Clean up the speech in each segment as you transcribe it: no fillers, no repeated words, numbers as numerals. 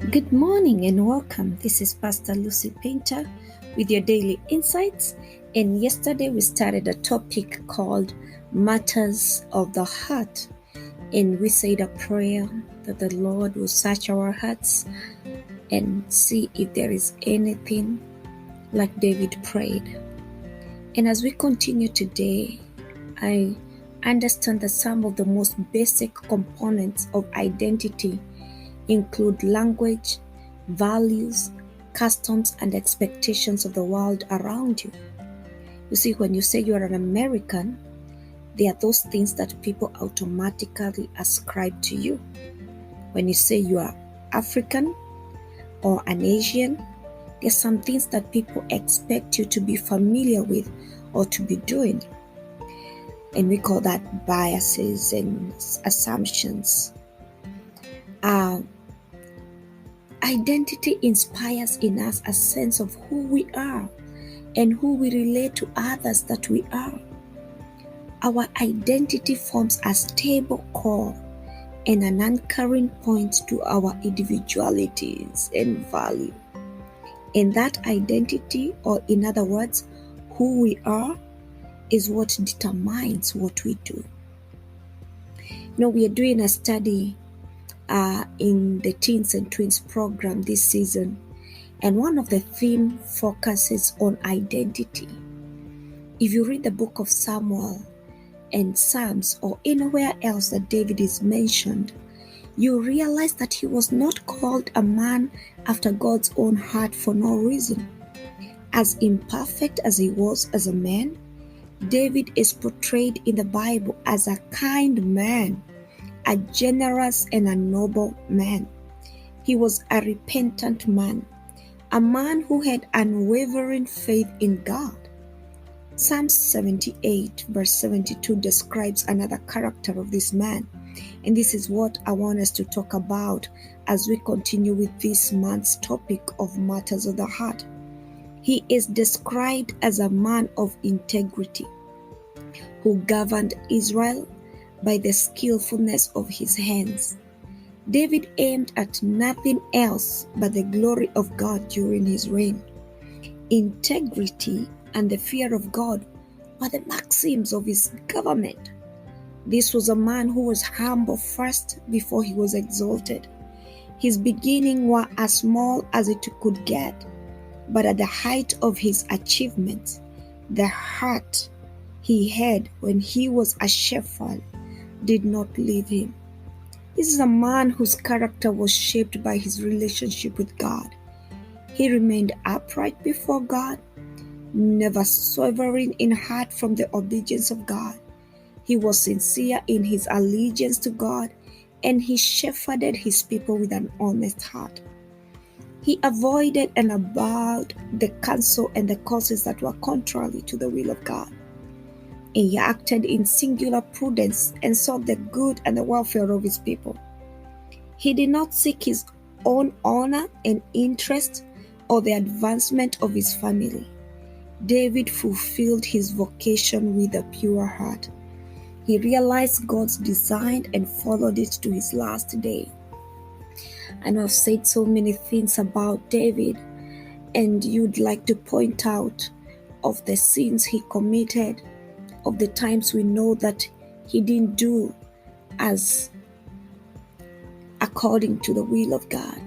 Good morning and welcome. This is Pastor Lucy Painter with your daily insights. And yesterday we started a topic called Matters of the Heart. And we said a prayer that the Lord will search our hearts and see if there is anything like David prayed. And as we continue today, I understand that some of the most basic components of identity include language, values, customs, and expectations of the world around you. You see, when you say you are an American, there are those things that people automatically ascribe to you. When you say you are African or an Asian, there are some things that people expect you to be familiar with or to be doing. And we call that biases and assumptions. Identity inspires in us a sense of who we are and who we relate to others that we are. Our identity forms a stable core and an anchoring point to our individualities and value. And that identity, or in other words, who we are, is what determines what we do. We are doing a study in the Teens and Tweens program this season, and one of the theme focuses on identity. If you read the book of Samuel and Psalms or anywhere else that David is mentioned, you realize that he was not called a man after God's own heart for no reason. As imperfect as he was as a man, David is portrayed in the Bible as a kind man, a generous and a noble man. He was a repentant man, a man who had unwavering faith in God. Psalm 78 verse 72 describes another character of this man, and this is what I want us to talk about as we continue with this month's topic of Matters of the Heart. He is described as a man of integrity who governed Israel by the skillfulness of his hands. David aimed at nothing else but the glory of God during his reign. Integrity and the fear of God were the maxims of his government. This was a man who was humble first before he was exalted. His beginnings were as small as it could get, but at the height of his achievements, the heart he had when he was a shepherd did not leave him. This is a man whose character was shaped by his relationship with God. He remained upright before God, never swerving in heart from the obedience of God. He was sincere in his allegiance to God, and he shepherded his people with an honest heart. He avoided and abhorred the counsel and the causes that were contrary to the will of God. And he acted in singular prudence and sought the good and the welfare of his people. He did not seek his own honor and interest or the advancement of his family. David fulfilled his vocation with a pure heart. He realized God's design and followed it to his last day. I know I've said so many things about David, and you'd like to point out of the sins he committed, of the times we know that he didn't do as according to the will of God.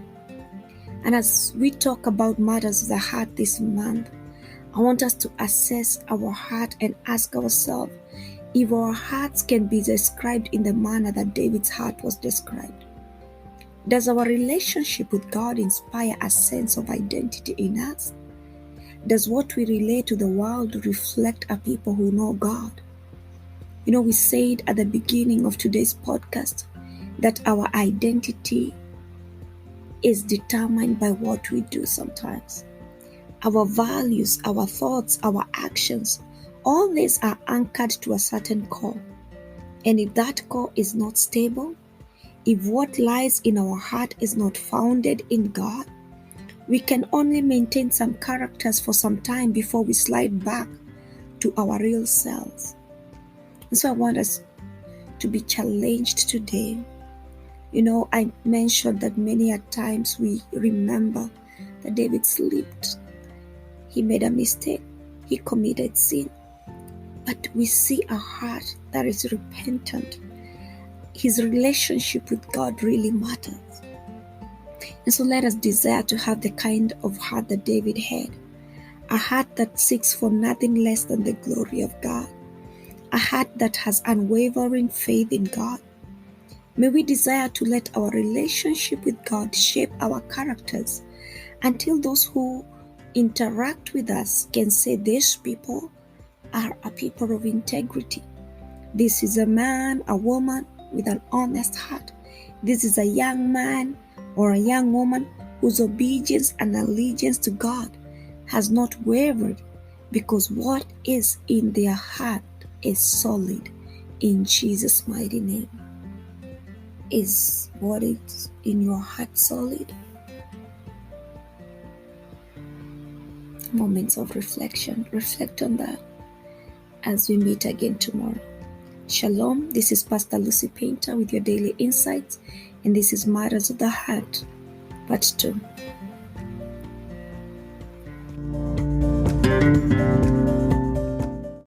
And as we talk about matters of the heart this month, I want us to assess our heart and ask ourselves if our hearts can be described in the manner that David's heart was described. Does our relationship with God inspire a sense of identity in us? Does what we relate to the world reflect a people who know God? We said at the beginning of today's podcast that our identity is determined by what we do sometimes. Our values, our thoughts, our actions, all these are anchored to a certain core. And if that core is not stable, if what lies in our heart is not founded in God, we can only maintain some characters for some time before we slide back to our real selves. And so I want us to be challenged today I mentioned that many a times we remember that David slipped. He made a mistake. He committed sin. But we see a heart that is repentant. His relationship with God really matters. And so let us desire to have the kind of heart that David had. A heart that seeks for nothing less than the glory of God. A heart that has unwavering faith in God. May we desire to let our relationship with God shape our characters until those who interact with us can say these people are a people of integrity. This is a man, a woman with an honest heart. This is a young man or a young woman whose obedience and allegiance to God has not wavered, because what is in their heart is solid. In Jesus' mighty name. Is what is in your heart solid? Moments of reflection. Reflect on that as we meet again tomorrow. Shalom. This is Pastor Lucy Painter with your daily insights, and this is Matters of the Heart, Part 2.